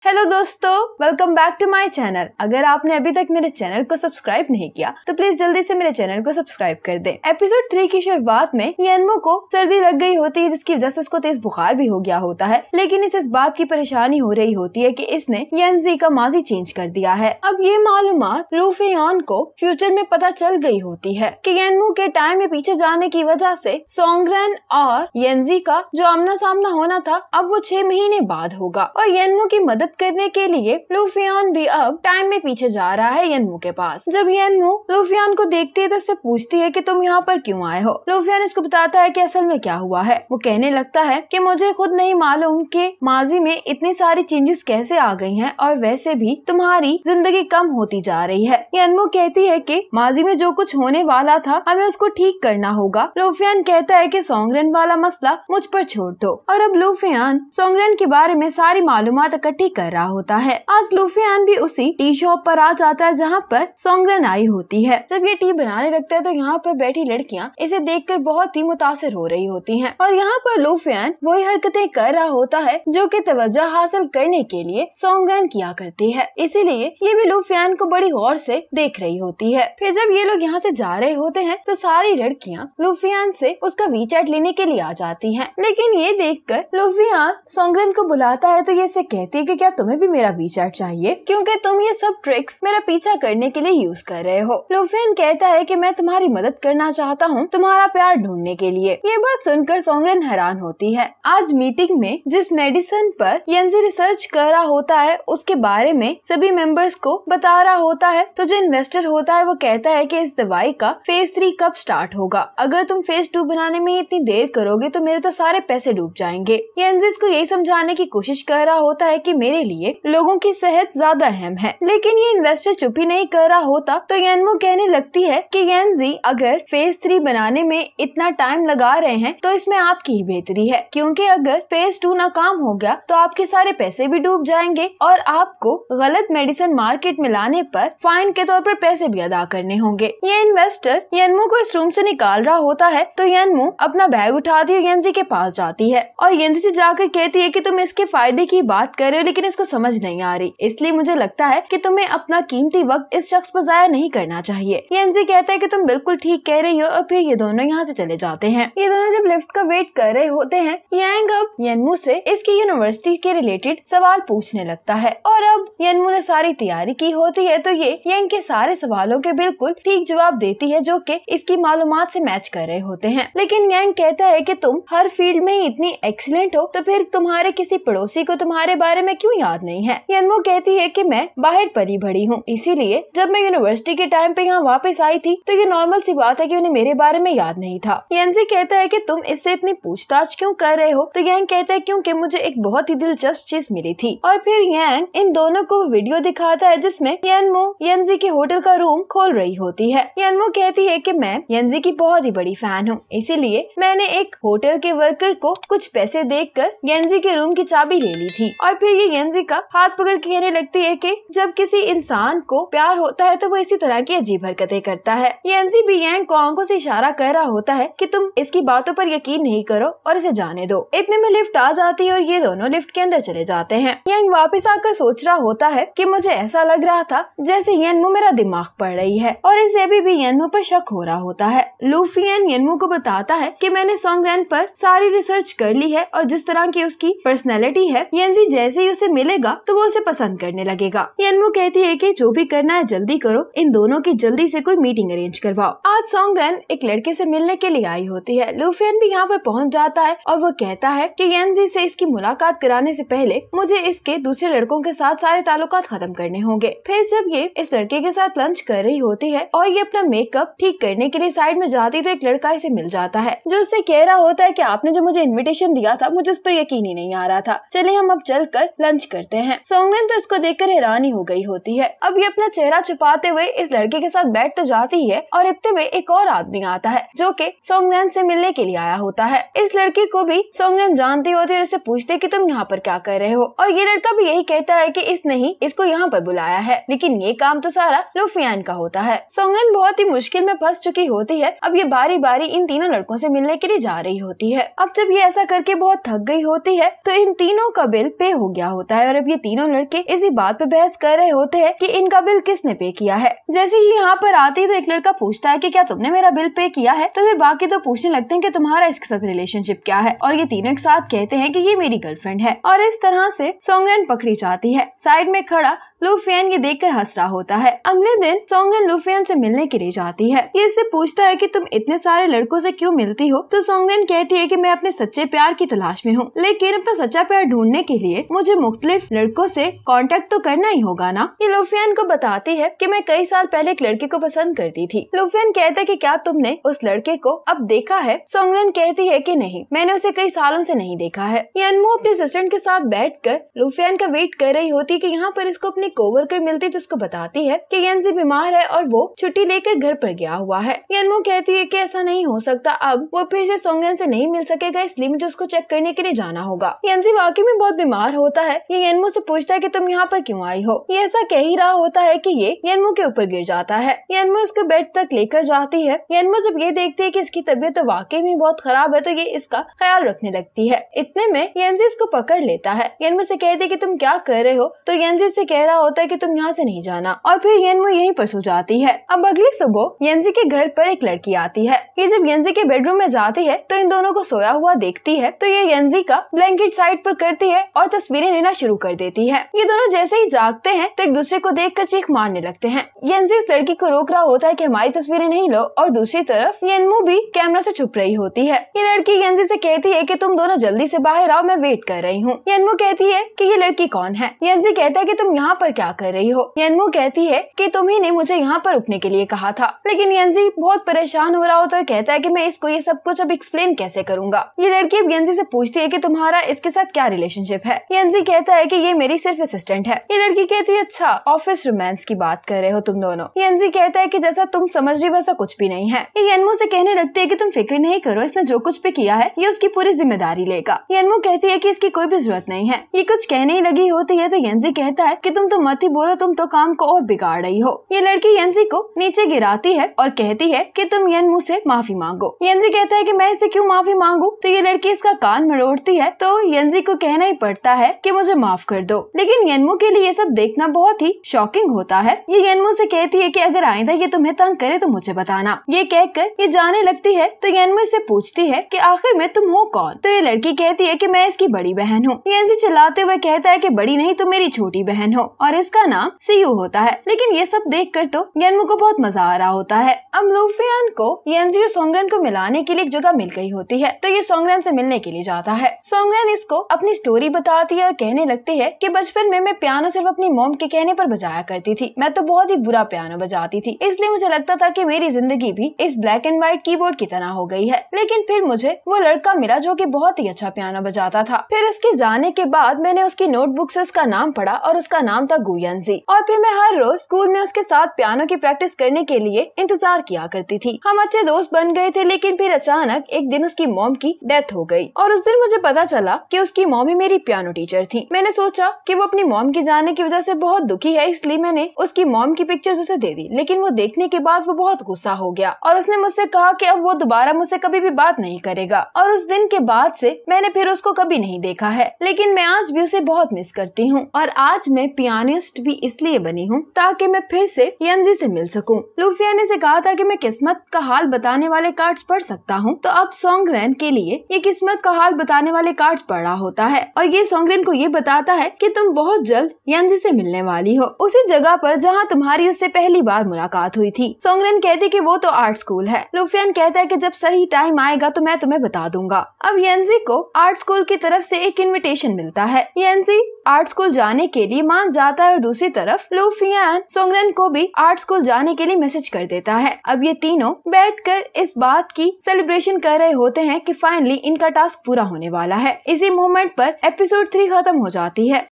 Hello दोस्तों, welcome back to my channel. अगर आपने अभी तक मेरे चैनल को सब्सक्राइब नहीं किया तो प्लीज जल्दी से मेरे चैनल को सब्सक्राइब कर दें। एपिसोड 3 की शुरुआत में येनमो को सर्दी लग गई होती है, जिसकी वजह से इसको तेज बुखार भी हो गया होता है, लेकिन इसे इस बात की परेशानी हो रही होती है कि इसने येनजी का माजी चेंज कर दिया है। अब ये मालूमात लू फियान को फ्यूचर में पता चल गई होती है कि येनमो के टाइम में पीछे जाने की वजह से सोंगरेन और येनजी का जो आमना सामना होना था अब वो 6 महीने बाद होगा, और येनमो की मदद करने के लिए लू फियान भी अब टाइम में पीछे जा रहा है येनमो के पास। जब येनमो लू फियान को देखती है तो उससे पूछती है कि तुम यहाँ पर क्यों आए हो। लू फियान इसको बताता है कि असल में क्या हुआ है। वो कहने लगता है कि मुझे खुद नहीं मालूम कि माजी में इतनी सारी चेंजेस कैसे आ गई हैं, और वैसे भी तुम्हारी जिंदगी कम होती जा रही है। येनमो कहती है कि माजी में जो कुछ होने वाला था हमें उसको ठीक करना होगा। लू फियान कहता है कि सोंगरेन वाला मसला मुझ पर छोड़ दो, और अब लू फियान सोंगरेन के बारे में सारी मालूमात इकट्ठी कर रहा होता है। आज लू फियान भी उसी टी शॉप पर आ जाता है जहाँ पर सोंगरेन आई होती है। जब ये टी बनाने लगता है तो यहाँ पर बैठी लड़कियाँ इसे देखकर बहुत ही मुतासिर हो रही होती हैं, और यहाँ पर लू फियान वही हरकतें कर रहा होता है जो कि तवज्जो हासिल करने के लिए सोंगरेन किया करती है। इसीलिए ये भी लू फियान को बड़ी गौर से देख रही होती है। फिर जब ये लोग यहाँ से जा रहे होते हैं तो सारी लड़कियाँ लू फियान से उसका वीचैट लेने के लिए आ जाती हैं, लेकिन ये देखकर लू फियान सोंगरेन को बुलाता है तो ये इसे कहती है कि क्या तुम्हें भी मेरा वीचैट चाहिए, क्योंकि तुम ये सब ट्रिक्स मेरा पीछा करने के लिए यूज कर रहे हो। लू फियान कहता है कि मैं तुम्हारी मदद करना चाहता हूँ तुम्हारा प्यार ढूंढने के लिए। ये बात सुनकर सोंगरेन हैरान होती है। आज मीटिंग में जिस मेडिसिन पर येनजी रिसर्च कर रहा होता है उसके बारे में सभी मेंबर्स को बता रहा होता है, तो जो इन्वेस्टर होता है वो कहता है कि इस दवाई का फेज 3 कब स्टार्ट होगा। अगर तुम फेज 2 बनाने में इतनी देर करोगे तो मेरे तो सारे पैसे डूब जाएंगे। येनजी को यही समझाने की कोशिश कर रहा होता है कि मेरे लिए लोगों की सेहत ज्यादा अहम है, लेकिन ये इन्वेस्टर चुप ही नहीं कर रहा होता। तो येनमो कहने लगती है कि येनजी अगर फेज 3 बनाने में इतना टाइम लगा रहे हैं तो इसमें आपकी ही बेहतरी है, क्योंकि अगर फेज 2 नाकाम हो गया तो आपके सारे पैसे भी डूब जाएंगे और आपको गलत मेडिसिन मार्केट में लाने पर फाइन के तौर पर पैसे भी अदा करने होंगे। ये इन्वेस्टर येनमो को इस रूम से निकाल रहा होता है तो येनमो अपना बैग उठाती है, येनजी के पास जाती है और येनजी से जाकर कहती है कि तुम इसके फायदे की बात कर रहे हो लेकिन इसको समझ नहीं आ रही, इसलिए मुझे लगता है कि तुम्हें अपना कीमती वक्त इस शख्स पर जाया नहीं करना चाहिए। येनजी कहता है कि तुम बिल्कुल ठीक कह रही हो, और फिर ये दोनों यहाँ से चले जाते हैं। ये दोनों जब लिफ्ट का वेट कर रहे होते हैं, यांग अब येनमो से इसकी यूनिवर्सिटी के रिलेटेड सवाल पूछने लगता है, और अब येनमो ने सारी तैयारी की होती है तो ये यांग के सारे सवालों के बिल्कुल ठीक जवाब देती है जो कि इसकी मालूमात से मैच कर रहे होते हैं। लेकिन यांग कहता है कि तुम हर फील्ड में ही इतनी एक्सीलेंट हो तो फिर तुम्हारे किसी पड़ोसी को तुम्हारे बारे में क्यों याद नहीं है। येनमो कहती है कि मैं बाहर पली बड़ी हूँ, इसीलिए जब मैं यूनिवर्सिटी के टाइम पे यहाँ वापस आई थी तो ये नॉर्मल सी बात है कि उन्हें मेरे बारे में याद नहीं था। येनजी कहता है कि तुम इससे इतनी पूछताछ क्यों कर रहे हो, तो यांग कहता है क्योंकि मुझे एक बहुत ही दिलचस्प चीज मिली थी, और फिर यांग इन दोनों को वीडियो दिखाता है जिसमें येनमो येनजी के होटल का रूम खोल रही होती है। येनमो कहती है कि मैं येनजी की बहुत ही बड़ी फैन हूँ, इसीलिए मैंने एक होटल के वर्कर को कुछ पैसे देकर येनजी के रूम की चाबी ले ली थी, और फिर ये येनजी का हाथ पकड़ के कहने लगती है कि जब किसी इंसान को प्यार होता है तो वो इसी तरह की अजीब हरकतें करता है। येनजी भी यांग को आंखों से इशारा कर रहा होता है कि तुम इसकी बातों पर यकीन नहीं करो और इसे जाने दो। इतने में लिफ्ट आ जाती है और ये दोनों लिफ्ट के अंदर चले जाते हैं। यांग वापस आकर सोच रहा होता है कि मुझे ऐसा लग रहा था जैसे येनमो मेरा दिमाग पढ़ रही है, और इसे अभी भी येनमो पर शक हो रहा होता है। लू फियान येनमो को बताता है कि मैंने सोंगरेन पर सारी रिसर्च कर ली है और जिस तरह की उसकी पर्सनैलिटी है, येनजी जैसे ही उसे मिलेगा तो वो उसे पसंद करने लगेगा। येनमो कहती है कि जो भी करना है जल्दी करो, इन दोनों की जल्दी से कोई मीटिंग अरेंज करवाओ। आज सोंगरेन एक लड़के से मिलने के लिए आई होती है। लू फियान भी यहाँ पर पहुँच जाता है और वो कहता है कि येनजी से इसकी मुलाकात कराने से पहले मुझे इसके दूसरे लड़कों के साथ सारे ताल्लुकात खत्म करने होंगे। फिर जब ये इस लड़के के साथ लंच कर रही होती है और ये अपना मेकअप ठीक करने के लिए साइड में जाती तो एक लड़का इसे मिल जाता है जो उससे कह रहा होता है कि आपने जो मुझे इन्विटेशन दिया था मुझे उस पर यकीन ही नहीं आ रहा था, चलिए हम अब चलकर लंच करते हैं। सोंगरेन तो इसको देखकर हैरानी हो गई होती है। अब ये अपना चेहरा छुपाते हुए इस लड़के के साथ बैठ तो जाती है, और इतने में एक और आदमी आता है जो कि सोंगरेन से मिलने के लिए आया होता है। इस लड़के को भी सोंगरेन जानती होती है और इससे पूछते कि तुम यहाँ पर क्या कर रहे हो, और ये लड़का भी यही कहता है कि इसने ही इसको यहाँ पर बुलाया है, लेकिन ये काम तो सारा लू फियान का होता है। सोंगरेन बहुत ही मुश्किल में फंस चुकी होती है। अब ये बारी बारी इन तीनों लड़कों से मिलने के लिए जा रही होती है। अब जब ये ऐसा करके बहुत थक गई होती है तो इन तीनों का बिल पे हो गया होता होता है और अब ये तीनों लड़के इसी बात पे बहस कर रहे होते हैं कि इनका बिल किसने पे किया है। जैसे ही यहाँ पर आती है तो एक लड़का पूछता है कि क्या तुमने मेरा बिल पे किया है, तो फिर बाकी तो पूछने लगते हैं कि तुम्हारा इसके साथ रिलेशनशिप क्या है, और ये तीनों एक साथ कहते हैं कि ये मेरी गर्लफ्रेंड है। और इस तरह से सोंगरेन पकड़ी जाती है। साइड में खड़ा लूफियन ये देखकर हंस रहा होता है। अगले दिन सोंगरेन लूफियन से मिलने के लिए जाती है। ये इससे पूछता है कि तुम इतने सारे लड़कों से क्यों मिलती हो, तो सोंगरेन कहती है कि मैं अपने सच्चे प्यार की तलाश में हूँ, लेकिन अपना सच्चा प्यार ढूंढने के लिए मुझे मुख्तलिफ लड़कों से कांटेक्ट तो करना ही होगा ना। ये लूफियन को बताती है कि मैं कई साल पहले एक लड़के को पसंद करती थी। लूफियन कहता है कि क्या तुमने उस लड़के को अब देखा है? सोंगरेन कहती है कि नहीं, मैंने उसे कई सालों से नहीं देखा है। यनमो अपने असिस्टेंट के साथ बैठकर लूफियन का वेट कर रही होती कि यहाँ पर इसको अपनी कोवर्कर मिलती तो उसको बताती है कि येंजी बीमार है और वो छुट्टी लेकर घर पर गया हुआ है। यनमो कहती है कि ऐसा नहीं हो सकता, अब वो फिर से सोंगरेन से नहीं मिल सकेगा, इसलिए मुझे उसको चेक करने के लिए जाना होगा। येंजी वाकई में बहुत बीमार होता है। ये यनमो से पूछता है कि तुम यहाँ पर क्यों आई हो। ये ऐसा कह ही रहा होता है कि ये यनमो के ऊपर गिर जाता है। यनमो उसको बेड तक लेकर जाती है। यनमो जब ये देखती है कि इसकी तबीयत तो वाकई में बहुत खराब है तो ये इसका ख्याल रखने लगती है। इतने में येंजी इसको पकड़ लेता है। यनमो से कहते है कि तुम क्या कर रहे हो, तो येंजी से कह रहा होता है कि तुम यहाँ से नहीं जाना, और फिर यनमो यहीं पर सो जाती है। अब अगली सुबह येंजी के घर पर एक लड़की आती है। ये जब येंजी के बेडरूम में जाती है तो इन दोनों को सोया हुआ देखती है, तो ये येंजी का ब्लैंकेट साइड पर करती है और तस्वीरें लेना शुरू कर देती है। ये दोनों जैसे ही जागते हैं तो एक दूसरे को देखकर चीख मारने लगते हैं। येंजी इस लड़की को रोक रहा होता है कि हमारी तस्वीरें नहीं लो, और दूसरी तरफ यनमो भी कैमरा से छुप रही होती है। ये लड़की येंजी से कहती है कि तुम दोनों जल्दी से बाहर आओ, मैं वेट कर रही हूँ। यनमो कहती है कि ये लड़की कौन है। येंजी कहता है कि तुम यहाँ पर क्या कर रही हो। यनमो कहती है कि तुम्ही ने मुझे यहाँ पर रुकने के लिए कहा था, लेकिन येंजी बहुत परेशान हो रहा होता है, कहता है कि मैं इसको ये सब कुछ अब एक्सप्लेन कैसे करूंगा। ये लड़की अब येंजी से पूछती है कि तुम्हारा इसके साथ क्या रिलेशनशिप है। येंजी कहता है कि ये मेरी सिर्फ असिस्टेंट है। ये लड़की कहती है अच्छा, ऑफिस रोमांस की बात कर रहे हो तुम दोनों। येंजी कहता है कि जैसा तुम समझ रही वैसा कुछ भी नहीं है। ये यनमो से कहने लगती है कि तुम फिक्र नहीं करो, इसने जो कुछ भी किया है ये उसकी पूरी जिम्मेदारी लेगा। यनमो कहती है कि इसकी कोई भी जरूरत नहीं है। ये कुछ कहने ही लगी होती है तो येंजी कहता है कि तुम तो मत ही बोलो, तुम तो काम को और बिगाड़ रही हो। ये लड़की येंजी को नीचे गिराती है और कहती है कि तुम यनमो से माफी मांगो। येंजी कहता है कि मैं इससे क्यों माफी मांगू, तो ये लड़की इसका कान मरोड़ती है, तो येंजी को कहना ही पड़ता है कि मुझे माफ कर दो। लेकिन यनमो के लिए ये सब देखना बहुत ही शॉकिंग होता है। ये यनमो से कहती है कि अगर आइंदा ये तुम्हें तंग करे तो मुझे बताना। ये कहकर ये जाने लगती है तो यनमो से पूछती है कि आखिर में तुम हो कौन, तो ये लड़की कहती है कि मैं इसकी बड़ी बहन हूँ। येंजी चिल्लाते हुए कहता है कि बड़ी नहीं, तुम मेरी छोटी बहन हो, और इसका नाम सीयू होता है। लेकिन ये सब देखकर तो यनमो को बहुत मजा आ रहा होता है। अब लूफियन को येंजी और सोंगरेन को मिलाने के लिए एक जगह मिल गई होती है, तो ये सोंगरेन से मिलने के लिए जाता है। सोंगरेन इसको अपनी स्टोरी बताती है और कहने लगती है कि बचपन में मैं पियानो सिर्फ अपनी मॉम के कहने पर बजाया करती थी। मैं तो बहुत ही बुरा पियानो बजाती थी, इसलिए मुझे लगता था कि मेरी जिंदगी भी इस ब्लैक एंड व्हाइट कीबोर्ड की तरह हो गई है। लेकिन फिर मुझे वो लड़का मिला जो कि बहुत ही अच्छा पियानो बजाता था। फिर उसके जाने के बाद मैंने उसकी नोटबुक से उसका नाम पढ़ा और उसका नाम था गुयेंजी, और फिर मैं हर रोज स्कूल में उसके साथ पियानो की प्रैक्टिस करने के लिए इंतजार किया करती थी। हम अच्छे दोस्त बन गए थे, लेकिन फिर अचानक एक दिन उसकी मॉम की डेथ हो गई, और उस दिन मुझे पता चला कि उसकी मॉम ही मेरी पियानो टीचर थी। मैंने सोचा कि वो अपनी मॉम की जाने की वजह से बहुत दुखी है, इसलिए मैंने उसकी मॉम की पिक्चर्स उसे दे दी। लेकिन वो देखने के बाद वो बहुत गुस्सा हो गया और उसने मुझसे कहा कि अब वो दोबारा मुझसे कभी भी बात नहीं करेगा, और उस दिन के बाद से मैंने फिर उसको कभी नहीं देखा है। लेकिन मैं आज भी उसे बहुत मिस करती हूँ, और आज मैं पियानिस्ट भी इसलिए बनी हूँ ताकि मैं फिर से येंजी से मिल सकूं। लूफिया ने से कहा था कि मैं किस्मत का हाल बताने वाले कार्ड्स पढ़ सकता हूँ, तो अब सोंगरेन के लिए ये किस्मत का हाल बताने वाले कार्ड्स पढ़ा होता है, और ये सोंगरेन को ये बताता है कि तुम बहुत जल्द येंजी से मिलने वाली हो, उसी जगह पर जहाँ तुम्हारी उससे पहली बार मुलाकात हुई थी। सोंगरेन कहती कि वो तो आर्ट स्कूल है। लूफियन कहता है कि जब सही टाइम आएगा तो मैं तुम्हें बता दूंगा। अब येंजी को आर्ट स्कूल की तरफ से एक इनविटेशन मिलता है। येंजी आर्ट स्कूल जाने के लिए मान जाता है, और दूसरी तरफ लूफियन सोंगरेन को भी आर्ट स्कूल जाने के लिए मैसेज कर देता है। अब ये तीनों बैठकर इस बात की सेलिब्रेशन कर रहे होते हैं कि फाइनली इनका टास्क पूरा होने वाला है। इसी मोमेंट पर एपिसोड 3 खत्म हो जाती है।